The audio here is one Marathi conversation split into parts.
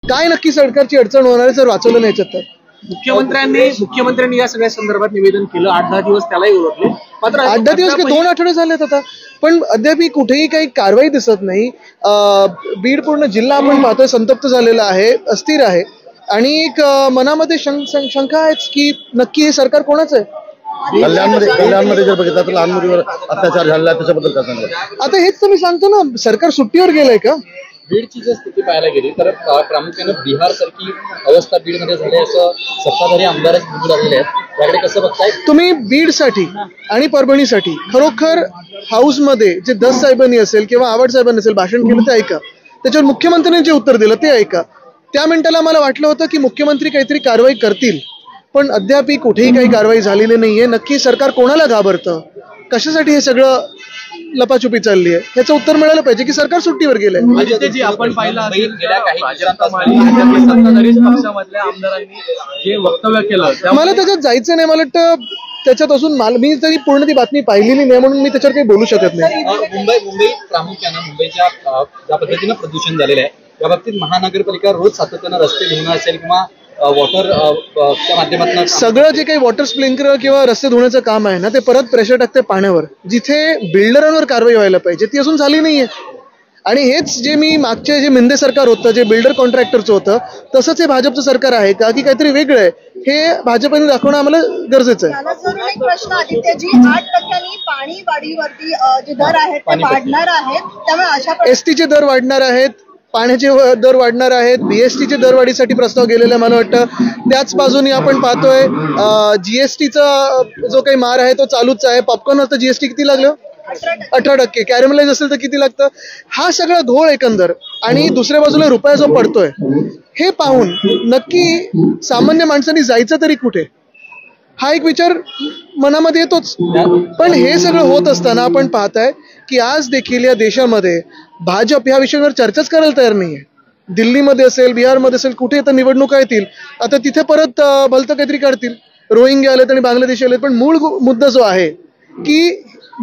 काय नक्की सरकारची अडचण होणार आहे जर वाचवलं नाही याच्यात तर? मुख्यमंत्र्यांनी या सगळ्या संदर्भात निवेदन केलं, 8-10 दिवस त्यालाही ओळखले, मात्र 8-10 दिवस काय 2 आठवडे झालेत आता, पण अद्याप कुठेही काही कारवाई दिसत नाही. बीड पूर्ण जिल्हा आपण पाहतोय संतप्त झालेला आहे, अस्थिर आहे आणि एक मनामध्ये शंका आहेच की नक्की हे सरकार कोणाचं आहे. कल्याणमध्ये जर बघितलं तर लहान मुलीवर अत्याचार झालेला आहे, त्याच्याबद्दल काय सांगाल? आता हेच तर मी सांगतो ना, सरकार सुट्टीवर गेलंय का? बीडची जर स्थिती पाहायला गेली तर प्रामुख्याने बिहार सारखी अवस्था बीडमध्ये झाली असं सत्ताधारी आमदारच निवडून आलेले आहेत. याकडे कसं बघताय तुम्ही? बीडसाठी आणि परभणीसाठी खरोखर हाऊसमध्ये जे दस साहेबांनी असेल किंवा आवड साहेबांनी असेल भाषण केलं ते ऐका, त्याच्यावर मुख्यमंत्र्यांनी जे उत्तर दिलं ते ऐका. त्या मिनिटाला मला वाटलं होतं की मुख्यमंत्री काहीतरी कारवाई करतील, पण अद्याप कुठेही काही कारवाई झालेली नाहीये. नक्की सरकार कोणाला घाबरतं, कशासाठी हे सगळं लपाछुपी चालली आहे, याचं उत्तर मिळालं पाहिजे की सरकार सुट्टीवर गेलंय. आपण पाहिलं जे वक्तव्य केलं मला त्याच्यात जायचं नाही. मला वाटतं त्याच्यात असून मी तरी पूर्ण ती बातमी पाहिलेली नाही म्हणून मी त्याच्यावर काही बोलू शकत नाही. मुंबई प्रामुख्यानं मुंबईच्या ज्या पद्धतीनं प्रदूषण झालेलं आहे या बाबतीत महानगरपालिका रोज सातत्यानं रस्ते धुणं असेल किंवा वॉटरच्या माध्यमातून सगळं जे काही वॉटर स्प्रिंकलर किंवा रस्ते धुण्याचं काम आहे ना, ते परत प्रेशर टाकते पाण्यावर. जिथे बिल्डरांवर कारवाई व्हायला पाहिजे ती अजून झाली नाहीये. आणि हेच जे मी मागचे जे मिंदे सरकार होतं, जे बिल्डर कॉन्ट्रॅक्टरचं होतं, तसंच हे भाजपचं सरकार आहे का की काहीतरी वेगळं आहे, हे भाजपने दाखवणं आम्हाला गरजेचं आहे. एक प्रश्न आदित्यजी, 8% पाणी वाढीवरती जे दर आहेत ते वाढणार आहेत, त्यामुळे अशा एसटीचे दर वाढणार आहेत, पाण्याचे दर वाढणार आहेत, बीएसटीचे दरवाढीसाठी प्रस्ताव गेलेला आहे मला वाटतं. त्याच बाजूने आपण पाहतोय जीएसटीचा जो काही मार आहे तो चालूच आहे. पॉपकॉर्नवर तर जीएसटी किती लागलं? 18%. कॅरमलाइज असेल तर किती लागतं? हा सगळा घोळ एकंदर आणि दुसऱ्या बाजूला रुपया जो पडतोय हे पाहून नक्की सामान्य माणसांनी जायचं तरी कुठे, हा एक विचार मनामध्ये येतोच. पण हे सगळं होत असताना आपण पाहताय की आज देखील या देशामध्ये भाजप ह्या विषयावर चर्चाच करायला तयार नाहीये. दिल्लीमध्ये असेल, बिहारमध्ये असेल, कुठे तर निवडणुका येतील, आता तिथे परत भलतं काहीतरी काढतील. रोहिंग्या आलेत आणि बांगलादेशी आलेत, पण मूळ मुद्दा जो आहे की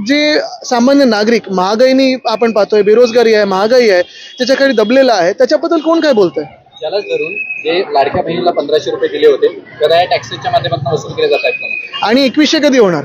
जे सामान्य नागरिक महागाईनी आपण पाहतोय, बेरोजगारी आहे, महागाई आहे, त्याच्याखाली दबलेला आहे, त्याच्याबद्दल कोण काय बोलतंय? त्यालाच धरून जे लाडक्या बहिणीला 1500 रुपये दिले होते तर या टॅक्सेसच्या माध्यमातून वसूल केले जात आहेत आणि 2100 कधी होणार?